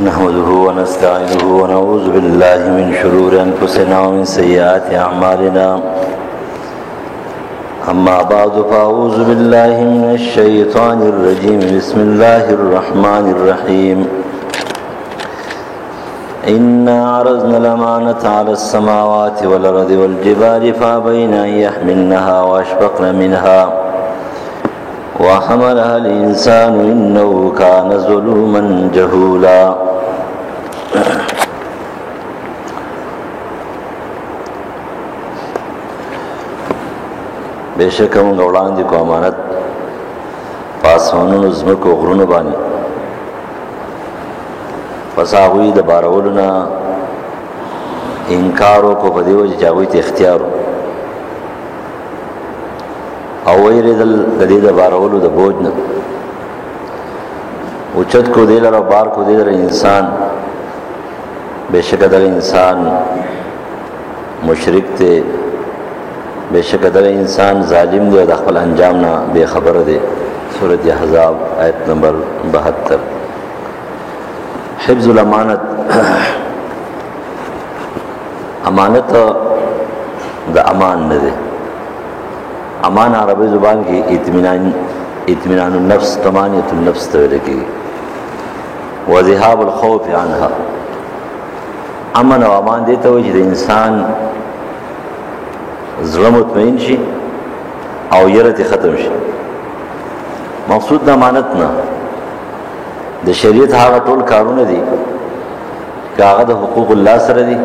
نحمده ونستعينه ونعوذ بالله من شرور أنفسنا ومن سيئات أعمالنا أما بعد فأعوذ بالله من الشيطان الرجيم بسم الله الرحمن الرحيم إنا عرضنا الأمانة على السماوات والأرض والجبال فأبين أن يحملنها وأشفقن منها وحملها الإنسان إنه كان ظلوما جهولا बेशक हम वड़ांदी को अमानत पासवानों ज़मको غرونو बानी फसाहुई द बारवलना इनकारों को बदेव जागुई ते इख्तियार अवैर दल दलीद बारवलु द बोझन उच्चत को देलर और बार को देलर इंसान बेशक दल इंसान मुशरिक थे बेशक दल इंसान जालिम दे दखल अंजाम ना बेखबर दे सूरत अहज़ाब आयत नंबर 72 हिफ्ज़ुल अमानत अमानत द अमान न दे अमान अरबी ज़ुबान की इत्मीनानुन नफ्स तमानियतुन नफ्स तवले की व ज़िहाबुल खौफ अन्हा अमन व अमान देता हुआ जिस इंसान ज़ुल्म मुतमईन शी और यरत ख़त्म शी मकसूद न अमानत ना द शरीयत हागा टोल कानून दी कागद हुकूकुल्लाह सर दी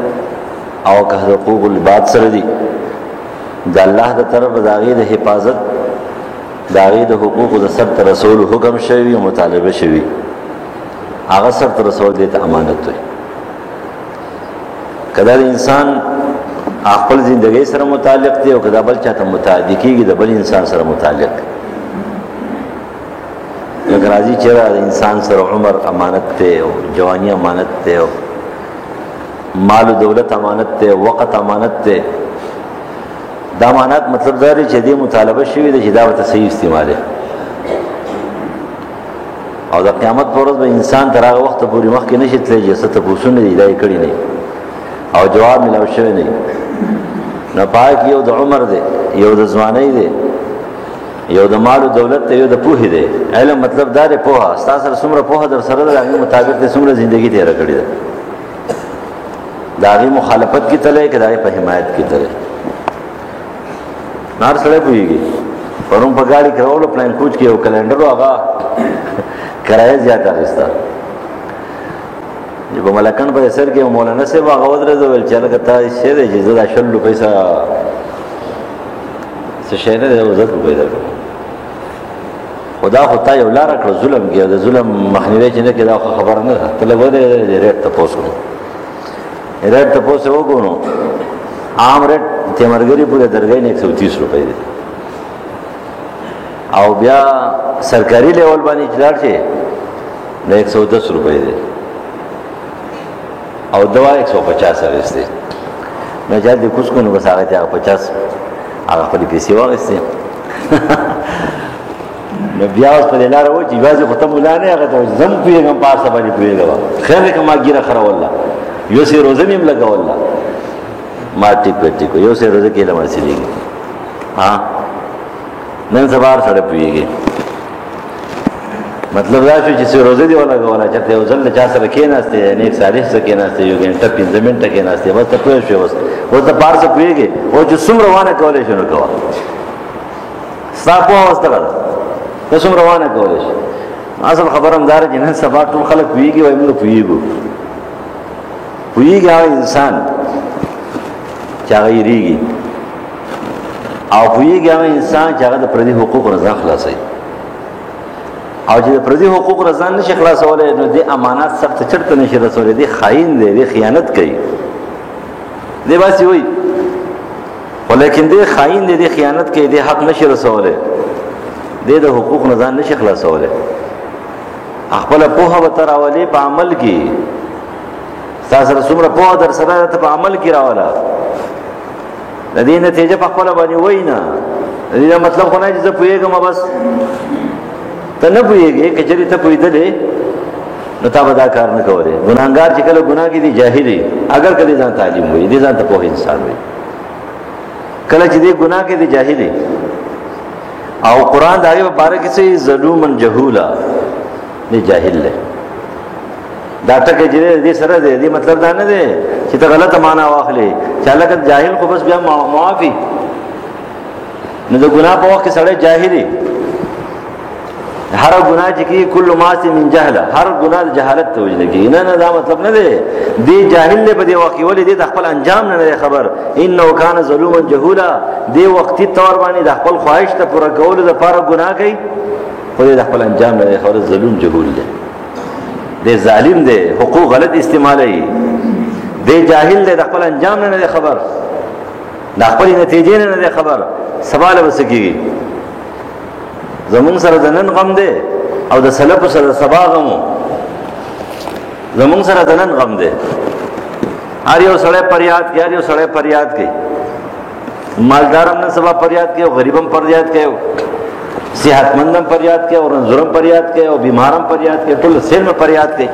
और कह हुकूकुल इबाद सर दी द अल्लाह द तरफ दागी द हिफाजत दागी द हुकूक द सब रसूल हुक्म शवी मुतालबे शवी आगा सब रसूल देता अमानत हुई कदर इंसान आखपल ज़िंदगी सर मुतालिक थे और कदा बल चाहता मुतादिकी की दबल इंसान सर मुतालिक लेकिन राजी चेहरा इंसान सर उम्र अमानत थे जवानी अमानत थे माल दौलत अमानत थे वक़्त अमानत थे दामानत मतलब दारी जदी मुतालबा शवी द जिदावत सही इस्तेमाल है और द क़यामत पर रोज़ में इंसान तरा वक्त पूरी मख के नशित ले जैसे तपूसुन ने हिदायत करी नहीं और जवाब मिलाव शवे नहीं न पाक यो द उम्र दे यो द ज़माने दे यो द माल दौलत दे यो द पूही दे इल्म मतलब दारे पोहा अस्तासर सुमर पोहा दर सरद आगे मुताबिक ते सुमर ज़िंदगी तेरा करी दे दागी मुखालफत की तले के दागी पर हिमायत की तले नार सड़े पुएगी पर उन पर गाड़ी कराओ प्लान पूछ के वो कैलेंडर आगा कराया जाता रिश्ता जब मलकन पर असर के मौलाना से बागवत रहे तो चल करता इससे दे जिज़्ज़त अशल पैसा से शहर दे उज़त रुपये दे खुदा खुदा ये उला रख जुल्म किया तो जुल्म महनीरे चने के दाव खबर न था तो लगो दे रेट तपोस को रेट तपोस वो कौनो आम रेट तेमरगरी पूरे दरगाह ने 130 रुपये दे और ब्या सरकारी लेवल बानी चिलार से 110 रुपये दे और दवा 150 सर्विस दे मैं जाते कुछ को बस आ गए थे 50 आगे पर पैसे वागस्ते मैं ब्या उस पर लेना रहा हूँ जीवा से खत्म बुलाने आ गए तो जम पिएगा पास सबानी पिएगा खैर का माँ गिरा खरा वाला यो से रोज़े में लगा वाला माटी पेटी को यो से रोज़े के लिए मर्सी लेगी हाँ नन सवार सड़े पिएगी मतलब राशि जिससे रोज़े दी वाला गवाना चाहते हो जल्द चाह से रखे नास्ते ने 140 से के नास्ते यो घंटा 15 मिनट के नास्ते बस तो पूरे बस वो तो पार से पिएगी वो जो सुम रवाना कवले शुरू कवा साफ़ो अवस्था कर तो सुम रवाना कवले असल खबर हमदार जिन्हें सवार तुम खलक पिएगी वही मुझे पिएगी आ इंसान चाहे रीगी और पिएगी आ इंसान चाहे तो प्रति हुकूक रज़ा खलास है और जो प्रति हुकूक रज़ा नहीं खलास वाले न दे अमानत सख्त चढ़त नहीं रसोले दे खाइन दे खियानत कई दे बस वही और लेकिन दे खाइन दे खियानत कई दे हक नहीं रसोले दे दे हुकूक रज़ा नहीं खलास वाले अखबल पोहा बतरा वाले पामल की सासर सुमर पोहा दर सरा तो पामल की रावला नदी नतीजे पखवाला बनी वही ना नदी मतलब होना जिसे पुएगा मैं बस तो न पुएगे कचरी तो पुई दे نو تا به دا کار نه کولی. ګناهګار چې کله ګناه کې دي جاهل وي، اگر کله ځان تعلیم وي دې ځان ته پوه انسان وي. کله چې دې ګناه کې دي جاهل وي او قرآن د هغې په باره کې څه ظلوما جهولا دې جاهل دی. دا ټکی چې دې سره دی دې مطلب دا نه دی چې ته غلطه معنا واخلې چې هلکه جاهل خو بس بیا معافي. نو د ګناه په وخت کې سړی جاهل وي. هر ګناه چې کې کل معاصی من جهله، هر ګناه د جهالت ته وجه کېږي. نه دا مطلب نه دی دې جاهل دی په دې وخت کې، ولې دې د خپل انجام نه دی خبر. انه کان ظلوما جهولا، دې وختي طور باندې د خپل خواهش ته پوره کولو دپاره ګناه کوي، خو دې د خپل انجام نه دی خبر. ظلوم جهول دی، دې ظالم دی، حقوق غلط استعمالوي. دې جاهل دی، د خپل انجام نه دی خبر، د خپل نتیجې نه دی خبر. سبا له به څه کېږي. زمون سره د نن غم دی او د سلف سره د سبا غم. زمون سره د نن غم دی. هر یو سړی فریاد کوي، هر یو سړی فریاد کوي. مالدار هم نن سبا فریاد کوي او غریب هم فریاد کوي، صحتمند هم فریاد کوي او رنځور هم فریاد کوي او بیمار هم فریاد کوي، ټول سیل میں فریاد کوي.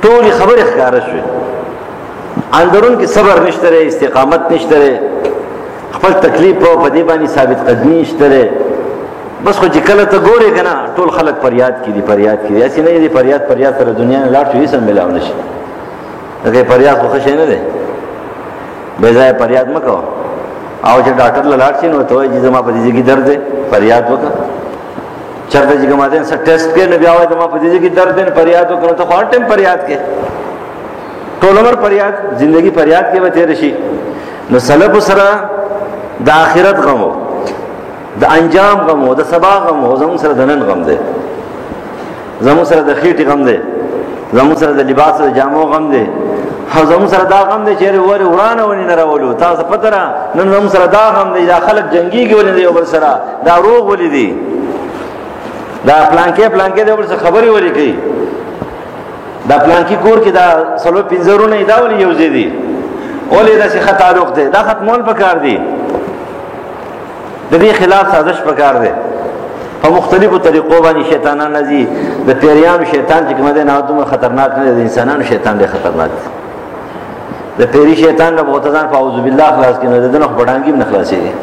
ټولې خبرې ښکاره شوې. اندرون کې صبر نشته رې، استقامت نشته رې، خپل تکلیف په دې باندې ثابت قدمي نشته رې. بس خو چې کله ته ګورې که نه ټول خلک فریاد کړي فریاد کړي. هسې نه دی فریاد سره دنیا نه لاړ شو هېڅ هم میلاو نه شي. لکه فریاد خو ښه شی نه دی، بې ځایه فریاد مه کوه. او چې ډاکټر له لاړ شي نو ته وایي چې زما په دې ځای کې درد دی، فریاد وکړه. چېرته چې کومه دی څه ټیسټ کوې نو بیا وایي زما په دې ځای کې درد دی نو فریاد وکړه. نو ته خو هر ټایم فریاد کوې، ټول عمر فریاد، زندگی فریاد کې به تېره شي. نو سلفو سره د آخرت غم و، د انجام غم و، د سبا غم و. زمون سره د نن غم دی، زمون سره د خېټې غم دی، زمون سره د لباس د جامو غم دی، او زمون سره دا غم دی چې ورې ورانه ونې نه راولو. تاسو پته را نن زمون سره دا غم دی، دا خلک جنګېږي ولې دی یو بل سره، دا روغ ولې دي، دا پلانکې د یو بل سره خبرې ولې کوي، دا پلانکي کور کې دا څلور پنځه وروڼه دا ولې یو ځای دي، ولې داسې ښه تعلق دی. دا ختمول پکار دي، د دې خلاف سازش پکار دی. په مختلفو طریقو باندې شیطانان راځي. د پیریانو شیطان چې کوم دی نه دومره خطرناک نه دی، د انسانانو شیطان ډېر خطرناک دی. د پیری شیطان نه به ځان په اعوذ بالله خلاص کړي، نو د ده نه خو بډانګي هم نه خلاصېږي.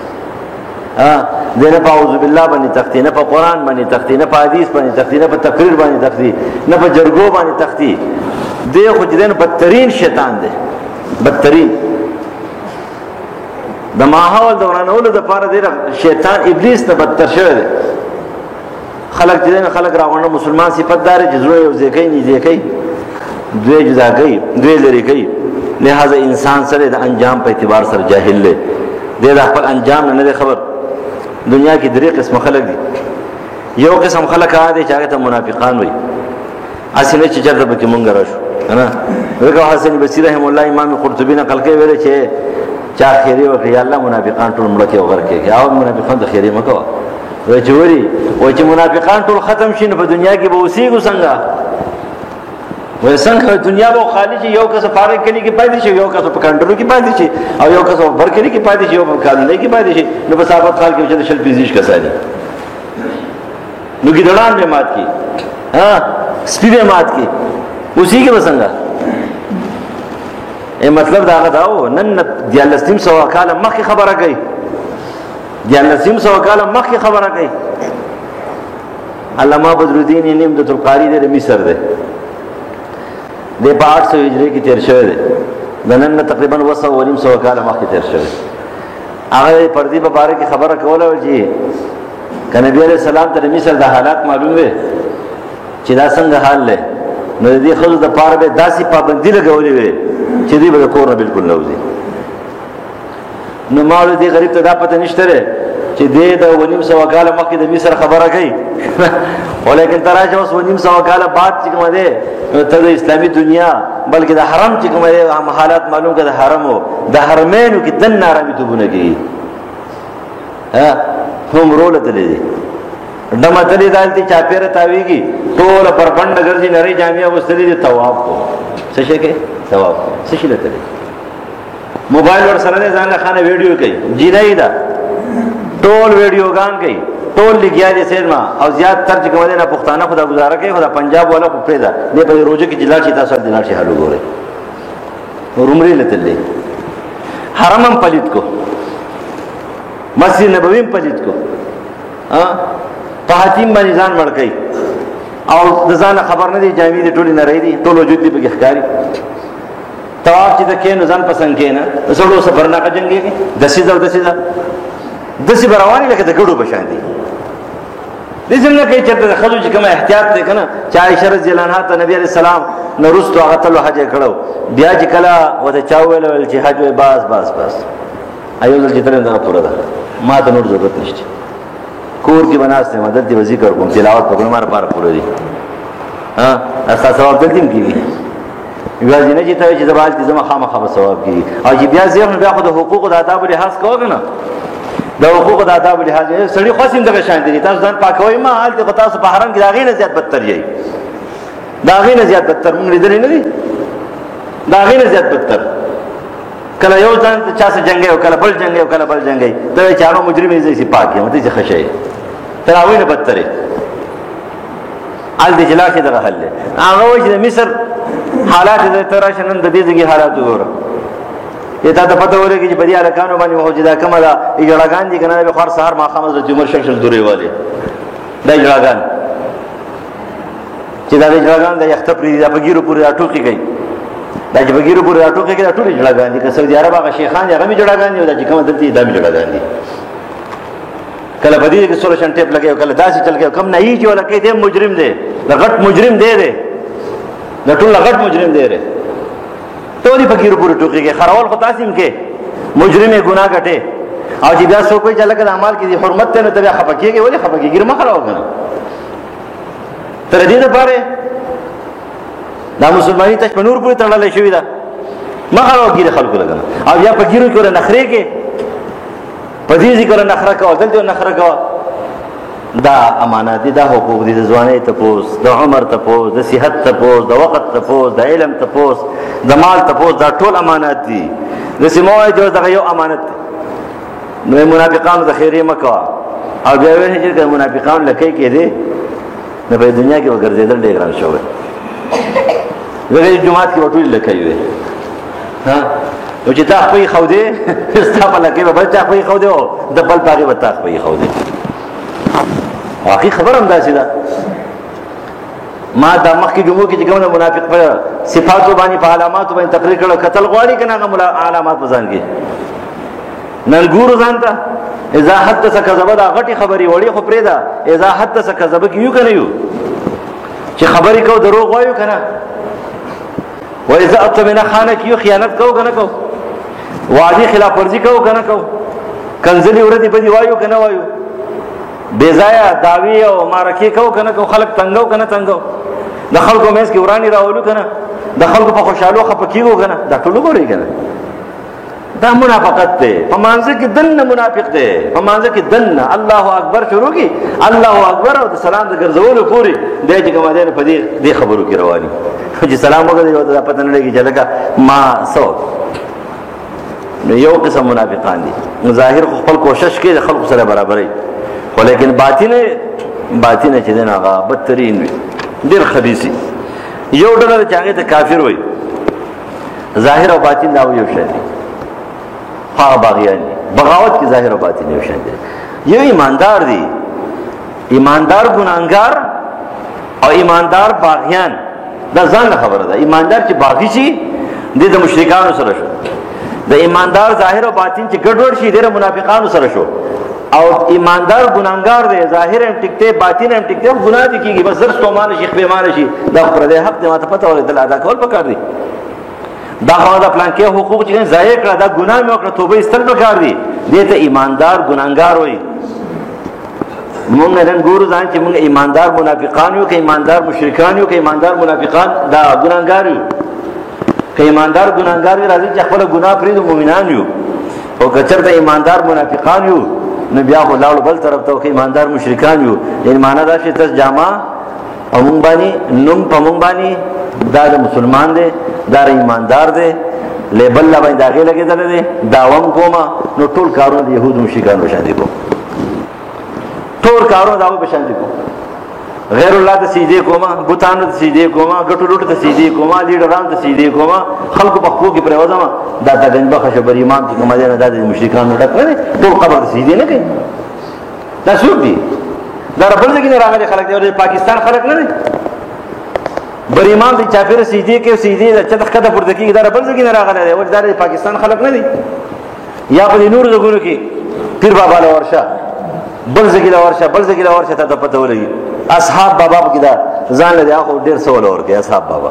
دی نه په اعوذ بالله باندې تختي، نه په قرآن باندې تختي، نه په حدیث باندې تختي، نه په تقریر باندې تختي، نه په جرګو باندې تختي. دی خو چې دی نو بدترین شیطان دی، بدترین. د ماحول د ورانولو دپاره دی شیطان ابلیس ته بدتر شوی دی. خلک چې دی نو خلک راغونډه مسلمان صفت دار چې زړه یو ځای کوي، نږدې کوي، دوی جدا کوي، دوی لرې کوي. لہذا انسان سره د انجام په اعتبار سره جاهل دی، دی د خپل انجام نه دی خبر. دنیا کې درې قسم خلک دي. یو قسم خلک هغه دی چې هغه ته منافقان وایي، هسې نه چې چېرته پکې مونږ راشو که نه. ځکه حسن بصري رحم الله امام قرطبي نقل کوي ویلی چې چا خیرې وکړي یا الله منافقان ټول مړه کړي او غرق کړي. او منافقان ته خیرې مه کوه. وایي چې وایي چې منافقان ټول ختم شي نو په دنیا کې به اوسېږو څنګه؟ وایي څنګه دنیا به خالي شي، یو کس پاره کلي کې پاتې شي، یو کس په کنډرو کې پاتې شي، او یو کس په بر کلي کې پاتې شي، یو په کالونۍ کې پاتې شي. نو په صحابت خال کې چې شل پیزیش کساني نو ګیدړان به مات کړي، سپي به مات کړي، اوسېږي به څنګه؟ مطلب دا هغه دا و. نن 1400 کاله مخکې خبره کوي، 1400 کاله مخکې خبره کوي. علامه بدرالدین نعمت القاری دی، د مصر دی، دی په 800 هجري کې تیر شوی دی. د نن نه تقریبا 200 کاله مخکې تیر شوی. هغه پردي په باره کې خبره کوله چې که نبي علیه السلام ته د مصر د حالات معلوم وي چې دا څنګه حال دی، نو د دې ښځو دپاره به داسې پابندي لګولې وي چې دوی به د کور نه بلکل نه وځي. نو ما ویل دې غریب ته دا پته نشته دی چې دی د 200 کاله مخکې د مصر خبره کوي. ولیکن ته راشه اوس 200 کاله بعد چې کومه دی ته د اسلامي دنیا بلکې د حرم چې کومه دی حالات معلوم که د حرمو د حرمینو کې دننه آرامیتوبونه کېږي. هم روله تللی دی، ډمه تللی دا هلتې چاپېره تاویږي، ټوله پر پنډه ګرځي، نرۍ جامې اغوستلې دي، طواف کو څه شی کوي؟ طواف کو څه شي له تللی، موبایل ورسره دی، ځان له خانه ویډیو کوي، جینۍ ده، ټول ویډیوګان کوي، ټول لګیا دي سیرما او زیات تر چې کوم نه پښتانه خدا گزاره کوي خدا پنجاب والا خو پرېدا دې په روزه کې جلال شي تاسو جلال شي حالو ګوره عمرې لته حرم هم پلیت کو مسجد نبوي هم پلیت کو په حاتم باندې ځان مړ کړي او د ځان خبر نه دي جامې دي ټولې نه رہی دي ټول وجود دي په ښکاری طواف چې د کینو ځان پسند کینا سړو سفر نه کجنګي دسی برواني لکه د ګړو بشان دي دې څنګه کوي چې د خلکو چې کوم احتیاط دی کنه چې عائشہ رضی الله عنها ته نبی عليه السلام نورستو هغه تل حج کړو بیا چې کله وته چا ویل چې حج وي بس ایو ځل چې تل نه پوره ده ما ته نور ضرورت نشته کور کې بناسته مدد دی ذکر کوم تلاوت په کومه لپاره پوره دي اساس ثواب دې تیم کیږي یوازې نه چې ته چې زبال دې زما خامخا به ثواب کیږي او چې بیا ځین بیا خو د حقوق او آداب لحاظ کوو نه د حقوق او آداب لحاظ سړي خاصم دغه شان دي تاسو ځان پاکوي ما حال ته تاسو په حرم کې داغې نه زیات بدتر یي داغې نه زیات بدتر موږ لیدل نه دي داغې نه زیات بدتر کله یو ځان چا سره جنگي او کله بل جنگي دا چارو مجرمي زي پاکي مته چې خشي تراوی نه بدتر ال دي جلاشه دغه حل هغه چې د مصر حالات د تراشنن د دې ځګي حالات وګوره یتا ته پته ورګي چې بدی الکانو باندې موجوده کومه دا ایجړاګان دي کنه به خور سحر ما خامز د عمر شکل دوری والے دا ایجړاګان چې دا ایجړاګان د یخت پرې د بګیرو پورې اټوکی کوي دا چې بګیرو پورې اټوکی کوي ټول ایجړاګان دي که سعودي عرب هغه شیخان هغه می جوړاګان دي دا چې کومه دلته دا می جوړاګان دي کله بدی کې سولوشن ټیپ لګي کله داسې چل کې کم نه یي چې ولکه دې مجرم دی لغټ مجرم دی دا ټول لغټ مجرم دی ټولې فقیر پورې ټوکی کې خرول خو تاسو کې مجرم ګناه غټه او چې بیا څوک یې چلکه د اعمال کې حرمت ته نه تبع خپکیږي ولې خپکیږي ما خراب کنه تر دې لپاره دا مسلمانۍ ته په نور پورې تړلې شوې ده ما خرابږي خلکو لګنه او یا فقیرو کې نخرې کې په دې ذکر نخره کوي دلته نخره کوي دا امانات دي دا حقوق دي د ځوانۍ تپوس د عمر تپوس د صحت تپوس د وخت تپوس د علم تپوس د مال تپوس دا ټول امانات دي د سیموي جو دغه یو امانت نو منافقانو د خیره مکوا او بیا وایي چې منافقان لکه کې دي د په دنیا کې وګرځیدل ډېر ګران شوی دغه جمعات کې وټول لکه وي ها نو چې تا خپل خو دې ستا په لکه به بل چا خپل خو دې او د بل پاغي به تا خپل خو دې واقعي خبر هم داسې ده ما دا مخکې جمعو کې چې کومه منافق په صفاتو باندې په علاماتو باندې تقریر کړو قتل غواړي کنه هغه علامات بزان کې نن ګورو ځانته اذا حدث كذب دا غټي خبري وړي خو پرې ده اذا حدث كذب کیو کنه یو چې خبري کو دروغ وایو کنه و اذا اطمن خانه کیو خیانت کو کنه کو وعده خلاف ورزي کو کنه کو کنزلي ورته بدی وایو کنه وایو بیزایا داوی او مارکی کو کنه کو خلق تنگو کنه تنگو د خلکو مېس کې ورانی راولو کنه د خلکو په خوشاله خپکیږو کنه دا ټول ګوري کنه دا منافقت ده په مانځ کې دن منافق ده په مانځ کې دن الله اکبر شروع کی الله اکبر او سلام د ګرځولو پوری د چې کوم ده په دې خبرو کې رواني چې سلام وکړي او دا پته نه لګي چې لکه ما سو یو قسم منافقان دي ظاهر خپل کوشش کوي د خلکو سره برابرۍ ولیکن باطنه چې دغه هغه بدترین وي ډېر خبيثي یو ډول چې هغه ته کافر وي ظاهر او باطن دا یو شی دی هغه باغیان بغاوت کې ظاهر او باطن یو شی دی یو ایماندار دی ایماندار ګناګار او ایماندار باغیان دا ځان خبره ده ایماندار چې باغی شي د مشرکانو سره شو د ایماندار ظاهر او باطن چې ګډوډ شي د منافقانو سره شو او ایماندار ګناګار دی ظاهر هم ټیکته باطن هم ټیکته ګناه دي کیږي بس زر ستومان شي خپېمان شي دا پر دې حق دې ماته پته ولې دل ادا کول پکار دي دا خو دا پلان کې حقوق چې ضایع کړه دا ګناه مې وکړه توبه استل پکار دي دې ته ایماندار ګناګار وي موږ نن ګورو ځان چې موږ ایماندار منافقان یو کې ایماندار مشرکان یو کې ایماندار منافقان دا ګناګار یو کې ایماندار ګناګار راځي چې خپل ګناه پرې د مؤمنان یو او کچرته ایماندار منافقان یو نو بیا خو لاړو بل طرف ته کې ایماندار مشرکان یو یعنی معنا دا چې تاسو جامه او مونږ باندې نوم په مونږ باندې دا د مسلمان دی دا ایماندار دی لیبل لا باندې داخله لګیدل دی داوم کوما نو ټول کارونه د يهود مشرکانو شان دي کو ټول کارونه داو په شان دي کو غیر الله ته سجدي کوما بوتانو ته سجدي کوما ګټو لوټ ته سجدي کوما لیډران ته سجدي کوما خلکو په خپل کې پروازما دا د غنبه خبر ایمان کې کومه نه د مشرکانو ډک نه ټول قبر ته سجدي نه کوي دا څوک دي دا ربل کې راغلي خلک دی د پاکستان خلک نه دي بر ایمان دي چافر سجدي کې سجدي د چته کده پورته کې دا ربل کې راغلي دی ول دا د پاکستان خلک نه دي یا په نور زګونو کې پیر بابا له ورشه بل زګیلا ورشه ته پته ولګي اصحاب بابا کې دا ځان له اخو ډیر سوال ورکه اصحاب بابا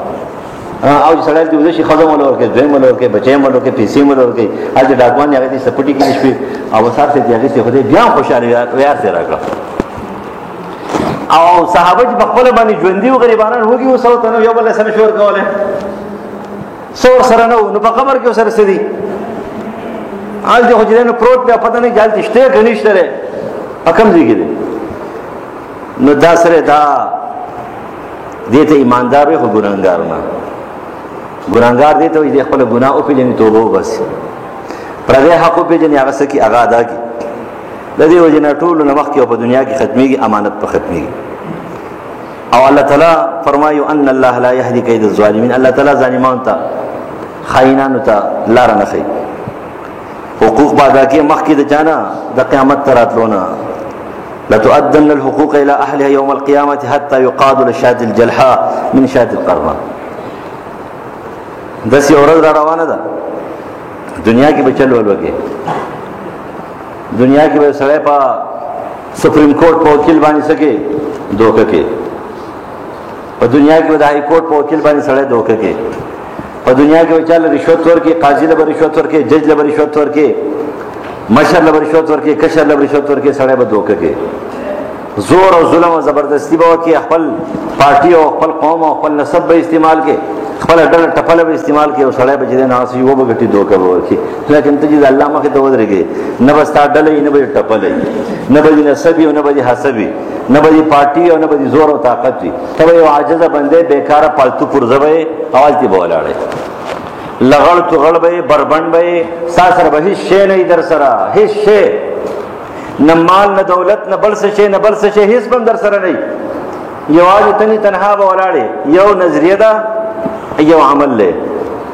او چې سړی دې شي خدای مول ورکه دوی مول ورکه بچي مول ورکه پیسې مول ورکه اځ ډاکوان هغه دې سپټي کې شپې او سار ته دې هغه خدای بیا خوشاله یار سره راکړه او صحابه چې بخپل باندې ژوندۍ او غریبانان وګي وسو ته یو بل سره شور کوله سور سره نو په قبر کې سره سدي آل دې خو دې پروت په پته نه ځل تشته غنيشته اکم دیږي نو دا سره دا دې ته ایماندار وي خو ګناګار نه ګناګار دې ته دې خپل ګناه او پیژنې توبه وبس پر دې حق په پیژنې هغه سکی هغه ادا کی د دې وجنه ټول نو وخت په دنیا کې ختميږي امانت په ختميږي او الله تعالی فرمایو ان الله لا يهدي كيد الظالمين الله تعالی ظالمان ته خائنانو ته لار نه خي حقوق بادا کې مخ کې د جانا د قیامت تراتلونه لتؤدن الحقوق الى اهلها يوم القيامه حتى يقاد للشاة الجلحاء من شاة القرناء دسی اورز را روانه ده دنیا کې به چل ولوګي دنیا کې به سړی په سپریم کورټ په وکیل باندې سکے دوکه کې په دنیا کې د هائی کورټ په وکیل باندې سړی دوکه کې په دنیا کې چل رشوت ورکي قاضي له رشوت ورکي جج له رشوت ورکي مشر له رشوت ورکي کشر له رشوت ورکي سړی به دوکه کې زور او ظلم او زبردستی به کې خپل پارټي او خپل قوم او خپل نسب به استعمال کې خپل ډول ټپل به استعمال کې او سړی به دې نه اسی وو به غټي دوکه ورکي لکه ته چې الله مخه ته ودرېږي نه بستا ډلې نه به ټپلې نه به نسبي او نه به حسبي نه به پارټي او نه به زور او طاقت وي ته یو عاجزه بندې بیکاره پالتو پرځوي اواز دی بولاړي لغړ تو غړبې بربند به ساسر به هیڅ شی نه در سره هیڅ شی نه مال نه دولت نه بل څه شی نه بل څه شی هیڅ بم در سره نه یوازې تني تنها به ولاړې یو نظریه ده یو عمل له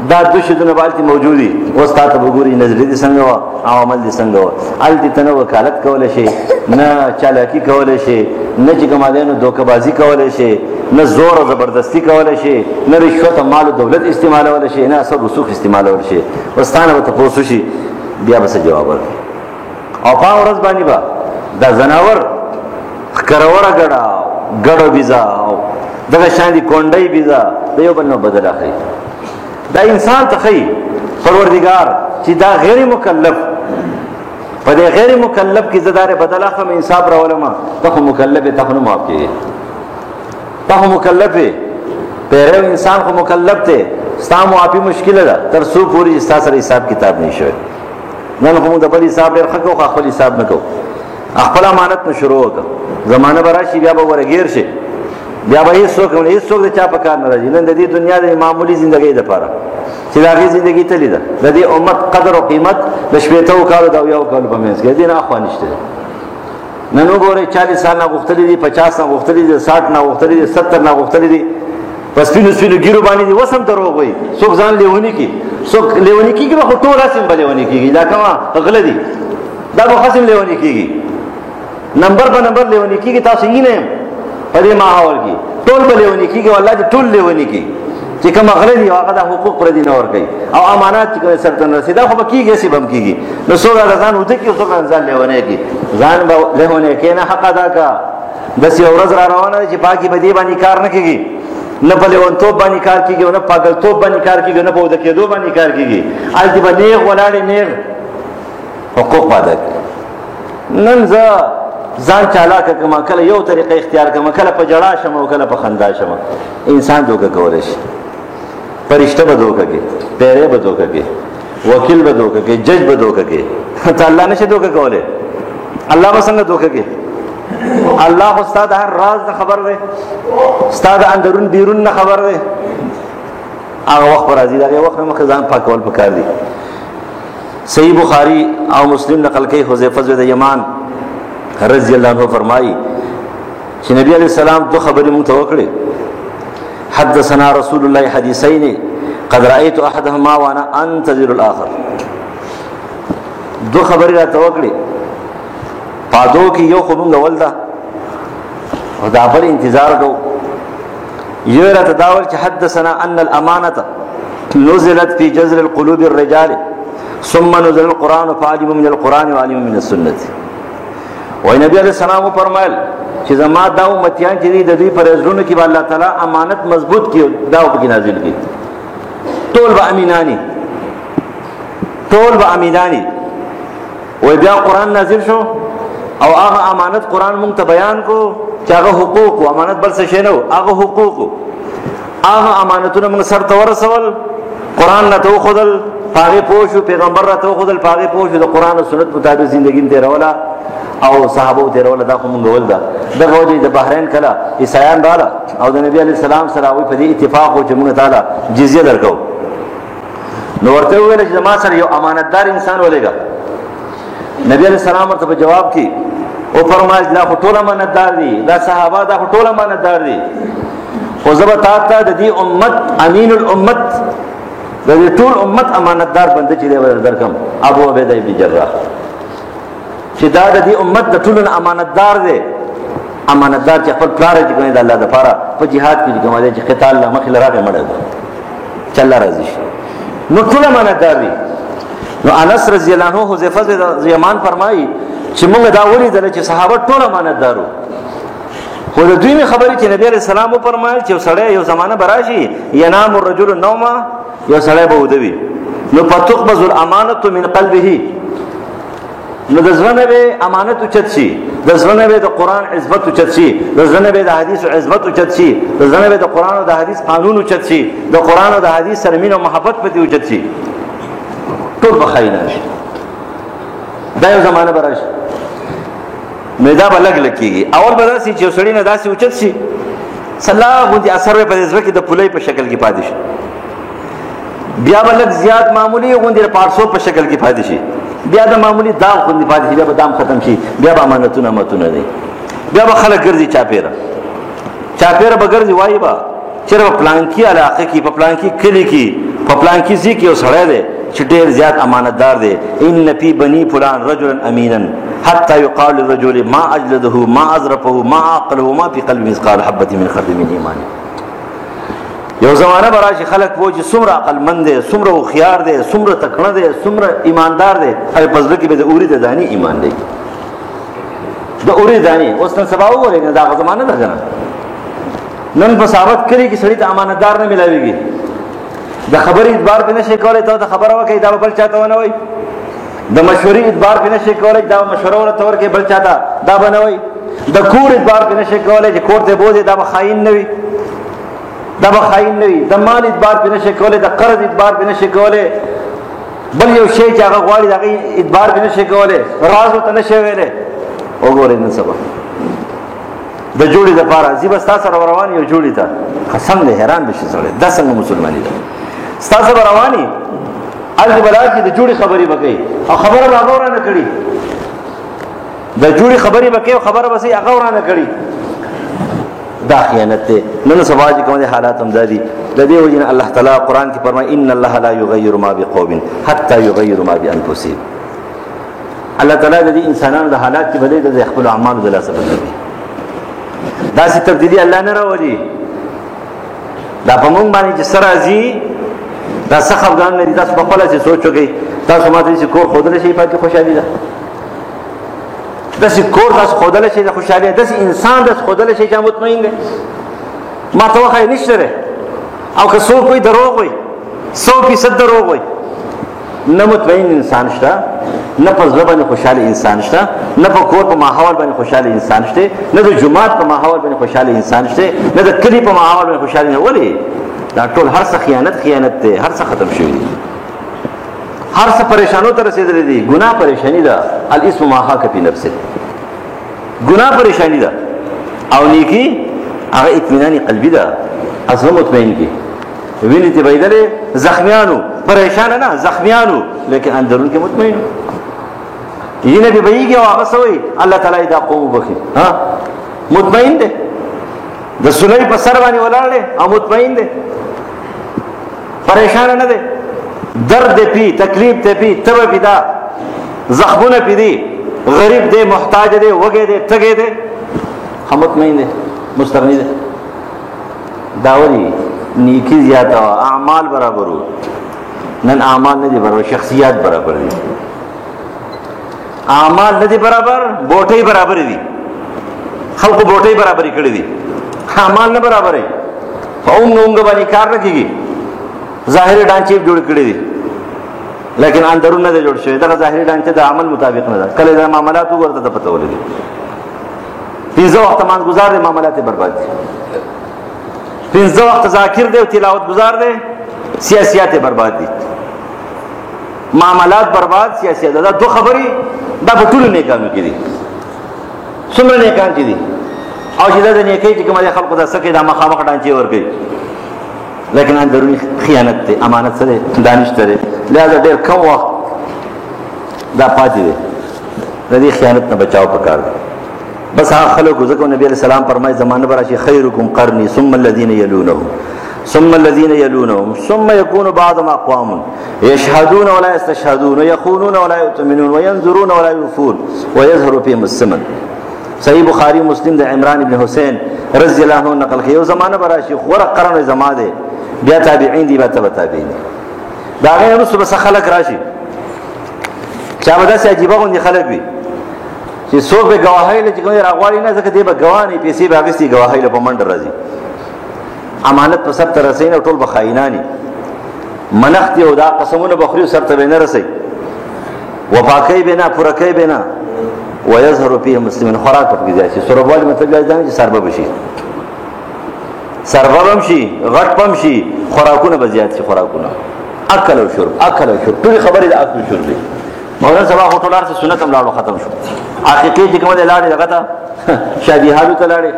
دا دو شدونه بالتي موجودي استاد وګوري نظریه دي څنګه او عمل دي څنګه التي تنو وکالت کول شي نه چالاکی کول شي نه چې کومادانو دوکبازي کول شي نه زور او زبردستی کول شي نه رشوت مال او دولت استعمالول شي نه اثر رسوخ استعمالول شي واستانه به تاسو شي بیا به جواب ورکړي او په ورځ باندې با دا زناور خکرور غړو بيزا دغه شان دي کونډي بيزا دیو بل نو بدل اخی دا انسان ته خی پروردگار چې دا غیر مکلف په دې غیر مکلف کې زدار بدل اخم انصاف راولما ته مکلف ته نو معاف کړي ته مکلف پیرو انسان خو مکلف ته ستاسو معافي مشکل ده تر څو پوری ستاسو حساب کتاب نشوي نن کوم د بل حساب ډېر خکو خپل حساب نکو خپل امانت نو شروع وکړه زمانه براشي بیا به ورګیر شي بیا به هیڅ څوک د چا په کار نه راځي نن د دې دنیا د معمولی ژوندۍ لپاره چې دا غي ژوندۍ تللی ده د دې امت قدر او قیمت د شپېتو کالو دا یو کال په منځ کې دي نه اخوا نشته نن وګورئ 40 سال نه غوښتلې دي 50 نه غوښتلې دي 60 نه غوښتلې دي 70 نه غوښتلې دي پس پینو ګیرو باندې دي وسم دروغ وي څوک ځان لیونی کی څوک لیونی کیږي به ټول اسیم بلیونی کیږي دا کومه غل دي دا به خاصم لیونی کیږي نمبر په نمبر لیونی کیږي تاسو یې نه په دې ماحول کې ټول بلیونی کیږي والله دې ټول لیونی کی چې کوم غل دي هغه د حقوق پر دي نه ور کوي او امانات چې سره تر رسیدا خو به کیږي سی بم کیږي نو څو ځان وته کې څو ځان لیونی کی ځان به لیونی کې نه حق ادا کا د سی ورځ را روانه چې باقي به دې باندې کار نه کیږي نه په لیون توپ باندې کار کیږي نه پاگل توپ باندې کار کیږي نه په ود کې دوه باندې کار کیږي الته به نیغ ولاړې نیغ حقوق ادا نن ځان چالاک کما کله یو طریقه اختیار کما کله په جړا شمه او کله په خندا شمه انسان دوکه کولای شي فرشته به دوکه کوي پیره به دوکه کوي وکیل به دوکه کوي جج به دوکه کوي ته الله نشه دوکه کولای الله به څنګه دوکه کوي الله استاد هر راز خبر دی استاد اندرون بیرون نه خبر دی هغه وخت راځي دا وخت مخ ځان پاکول پکار دي صحیح بخاری او مسلم نقل کوي حذیفه بن یمان رضی الله عنه فرمایي چې نبی علیہ السلام دو خبرې مونږ ته وکړې. حدثنا رسول الله حدیثین قد رأيت احدهما وانا انتظر الاخر. دو خبرې راته وکړې پادو کې یو خو مونږ ولدا او دا بل انتظار کو. یو راته داول چې حدثنا ان الامانه نزلت في جذر القلوب الرجال ثم نزل القرآن فعلم من القرآن وعلم من السنة. وای نبی علیہ السلام فرمایل چې زما دا امتیان چې د دوی پر زړونو کې الله تعالی امانت مضبوط کړي دا په کې نازل کړي. ټول به امینانی وای بیا قرآن نازل شو او هغه امانت قرآن مونږ ته بیان کو چې هغه حقوق او امانت بل څه شي نه هغه حقوق هغه امانتونه موږ سره ورسول قرآن نه تو خدل پاغه پوښو پیغمبر را تو خدل پاغه پوښو د قرآن او سنت مطابق ژوندۍ تیرولا او صحابه تیرولا دا کوم غول دا دغه وجه د بحرین کلا عیسایان رااله او د نبی علی السلام سره وی په دې اتفاق او چې موږ تعالی جزیه درکو. نو ورته ویل چې ما سره یو امانتدار انسان ولېګا. نبی علی السلام ورته په جواب کې او فرمایي دا ټول امانتدار دي دا صحابه دا ټول امانتدار دي خو زبر تا د دې امت امین الامت د ټول امت امانتدار بنده چې دی درکم ابو عبیده بن جراح چې دا د دې امت د ټول امانتدار دی. امانتدار چې خپل پلار چې کوي د الله لپاره په jihad کې کومه چې قتال لا مخې لراغه مړ چل راځي نو ټول امانتدار دي. نو انس رضی الله عنه حذیفه زیمان فرمایي چې موږ دا ولیدل چې صحابه ټول امانتدارو. خو د دوی خبرې چې نبی علیہ السلام فرمایل چې سړی یو زمانہ براشي ینام الرجل النوم یو سړی به ودوي نو فتقبض الامانه من قلبه نو د ځوانه به امانت اوچت شي د ځوانه به د قران عزت اوچت شي د ځوانه به د حدیث عزت اوچت شي د ځوانه به د قران او د حدیث قانون اوچت شي د قران او د حدیث سره مين او محبت پتی اوچت شي ټول بخاینه شي. دا یو زمانہ براشي مېدا بلګ لکېږي اول بداسي چې سړی نه داسي اوچت شي صلاح غوندي اثر په دې کې د پولې په شکل کې پاتې شي بیا بلګ زیات معمولی غوندي د 500 په شکل کې پاتې شي بیا د معمولی دام غوندي پاتې شي بیا به دام ختم شي بیا به امانتونه متونه دي بیا به خلک ګرځي چاپیره به ګرځي وایي با چیرې په پلانکی علاقه کې په پلانکی کلی کې په پلانکی ځای کې وسړی دی چې ډېر زیات امانتدار دی. ان فی بنی فلان رجلا امینا حتى يقال للرجل ما اجلده ما ازرفه ما عقله ما في قلبه مثقال حبه من خردل من ایمان. یو زمانہ براشي خلک وو چې څومره عقلمند دي څومره خيار دي څومره تکړه دي څومره ایماندار دي هغه پزله کې به د اوري د دانی ایمان دی د اوري دانی اوس نن سبا وګورئ دا زمانہ ده کنه نن په ثابت کړي کې سړی ته امانتدار نه ملاويږي د خبرې اعتبار به نشي کولای ته د خبره وکړي دا بل چاته ونه وي د مشورې اعتبار به نشي کولای دا مشوره ورته ورکړي بل چاته دا بنوي د کور اعتبار به نشي کولای چې کور ته بوزي دا خاين نه وي دا خاين نه وي د مال اعتبار به نشي کولای د قرض اعتبار به نشي کولای بل یو شی چې هغه غواړي دا اعتبار به نشي کولای راز ته نشي ویلې وګورئ نن سبا د جوړې د پاره زی بس تاسو رواني یو جوړې ته قسم له حیران بشي سره د څنګه مسلمانۍ ده تاسو رواني الګ بلاد د جوړې خبرې وکړي او خبره هغه نه کړي د جوړې خبرې وکړي او خبره بس هغه نه کړي دا خیانت ده. نن سبا چې کوم حالات هم دادي د دې وجه الله تعالی قران کې فرمایي ان الله لا یغیر ما بقوم حتى یغیروا ما بانفسهم. الله تعالی د انسانانو د حالات کې بدلی د خپل اعمالو د لاسه بدلوي دا سي تبدیلی الله نه راوړي دا په مونږ باندې چې سرازي دا څه خبران نه دي تاسو په خپل څه سوچوږئ تاسو ماته چې کور خودل شي پاتې خوشالي ده داسې کور تاسو خودل شي د خوشالي داسې انسان داس خودل شي چې مطمئن دی ما ته وخت نشته او که څوک کوئی دروغ وي 100% دروغ وي نه مطمئن انسان شته نه په ځبه باندې خوشاله انسان شته نه په کور په ماحول باندې خوشاله انسان شته نه د جمعات په ماحول باندې خوشاله انسان شته نه د کلی په ماحول باندې خوشاله نه ولي دا ټول هر څه خیانت دی هر څه ختم شوی دی هر څه پریشانو ته رسیدلې دي ګناه پریشانی ده الاسم ما حاک فی نفسه ګناه پریشانی ده او نیکی هغه اطمینان قلبی ده اصل مطمئن کی ویني ته بيدلې زخمیانو پریشان نه زخمیانو لیکن اندرون کې مطمئن یی نبی بهیږي او هغه سوی الله تعالی دا قوم وبخي ها مطمئن دی د سلی په سر باندې ولاړ دی او مطمئن دی پریشان نه دی درد دی پی تکلیف دی پی تبه پی دا زخمونه پی دی غریب دی محتاج دی وږی دی تږی دی مطمئن دی مستغنی دی داوری نیکی زیاده اعمال برابر وو نن اعمال نه دي برابر شخصیات برابر دي اعمال نه دي برابر بوټي برابر دي خلق بوټي برابر کړي دي اعمال نه برابر دي اونګ باندې کار نه کیږي ظاهري ډانچې جوړ کړي دي لیکن اندرون نه جوړ شوی دا ظاهري ډانچې د عمل مطابق نه ده کله د معاملات وګورته ته پته ولګي پنځه وخت مان گزار دي معاملات برباد دي پنځه وخت ذاکر دی او تلاوت گزار دی سیاسيات برباد دي معاملات برباد سیاسيات دا دو خبري دا په ټول نیکانو کې دي څومره نیکان دي او چې دا د نیکۍ چې کومه خلکو دا سکه دا مخامخ ډانچې ورګي لیکن اندرونی خیانت ته امانت سره دانش ته لہذا ډېر کم وخت دا پاتې دي د دې خیانت نه بچاو پکار دي بس هغه خلکو ځکه نبی عليه السلام فرمایي زمانه براشي خيركم قرني ثم الذين يلونهم ثم الذين يلونهم ثم يكون بعضهم اقوام يشهدون ولا يستشهدون ويخونون ولا يؤتمنون وينذرون ولا يوفون ويظهر فيهم السمن صحیح بخاری مسلم د عمران ابن حسین رضی الله عنه نقل کړي او زمانه براشي ورق قرن زماده بیا تابعین دي بیا تابعین دا غیر رسو بس خلق راشي چا به داسې عجیبه غوندي خلق وي چې څوک به گواهی لږ کوي راغواړي نه ځکه دی به گواهی پیسې به اغستې گواهی له پمنډ راځي امانت په سب تر رسین او ټول بخاینانی منخت یو دا قسمونه بخری سر ته نه رسي وفاقی بنا پرکی بنا ويظهر فيه مسلمين خوراک په کې ځي سربوال مطلب دا چې سربب شي سربم شي غټ پم شي خوراکونه به زیات شي خوراکونه اکل او شرب ټول خبرې د اکل شرب دي مولانا سبا هوټلار څخه سنت هم لاړو ختم شو حقیقي چې کومه لاړې دغه ته شادي حالو ته لاړې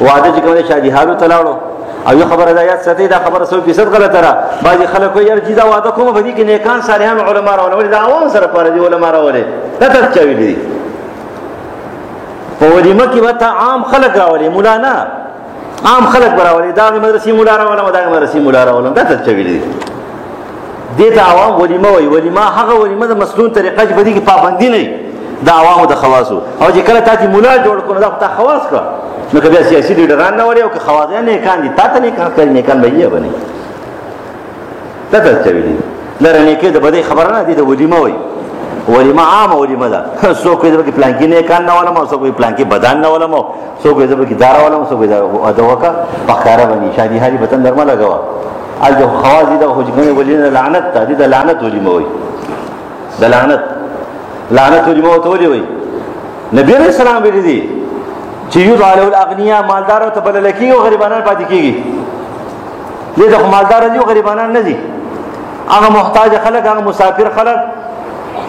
واده چې کومه شادي حالو ته لاړو او یو خبره دا یاد ساتي دا خبره 100% غلطه را بعضي خلک یې ارجی دا واده کومه بدی کې نیکان صالحان علما راولې دا عوام سره پاره دي علما راولې دا ته چوي دي په ودیمه کې وته عام خلک راولې مولا نه عام خلک راولې دا مدرسې مولا راولې دا مدرسې مولا راولې دا ته چوي دي دې ته عوام وليمه وي وليمه هغه وليمه د مسنون طریقه چې بدی کې پابندي نه دا عوامو د خواصو او چې کله تاسو مولا جوړ کړو دا ته خواص کا نو کبه سیاسي لیډران نه ولي او که خواص نه کاندي تاسو نه کار نه کان به یې بني دا ته چوي دي لره کې د بدی خبر نه دي د وليمه وي وليمه عام وليمه ده څوک دې کې پلان کې نه کان نه ولا مو څوک پلان کې بدن نه ولا مو څوک دې کې دارا ولا مو څوک دا وکا بخاره بني شادي هاري بتن درمه لګوا الجو خوازي دا خو څنګه ولینه لعنت ته دي د لعنت وليمه وي د لعنت وليمه ته وي نبی رسول الله ویلي دي چې یو علی الاغنیاء مالدار ته بل لکی او غریبانان پاتې کیږي دې د مالدار دي او غریبانان نه دي هغه محتاج خلک هغه مسافر خلک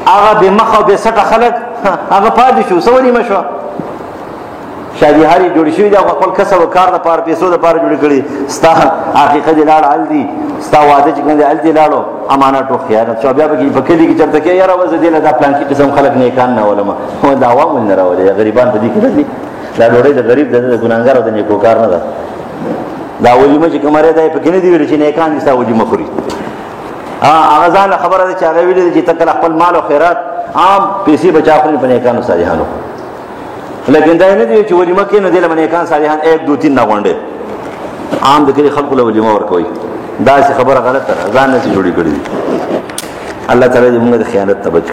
هغه به مخ او به سټه خلک هغه پاتې شو سوري مشو شادي هاري جوړ شوی دا خپل کسب کار د پاره پیسو د پاره جوړ کړي ستا حقیقت لاړ ال دي ستا واده چې کنده ال دي لاړو امانت او خیانت شو بیا په کلی کې چرته کې یاره وځي دله دا پلان کې قسم خلک نه کان نه ولما هو دا عوام نه راولي غریبان په دې کې دي دا ډوړې د غریب د ګناګار او د نیکو کار نه ده دا وليمه چې کومره ده په کې نه دی ویل چې نه کان دي ستا ولي مخوري هغه ځان خبره ده چې هغه ویل چې تکل خپل مال او خیرات عام پیسې بچا خپل په نیکانو صالحانو لیکن دا نه دی چې وليمه کې نه دی لمنه کان صالحان 1 2 3 نه غونډه عام د کې خلکو له وليمه ورکوي دا څه خبره غلطه ده ځان نه جوړی کړی الله تعالی دې موږ د خیانت ته بچ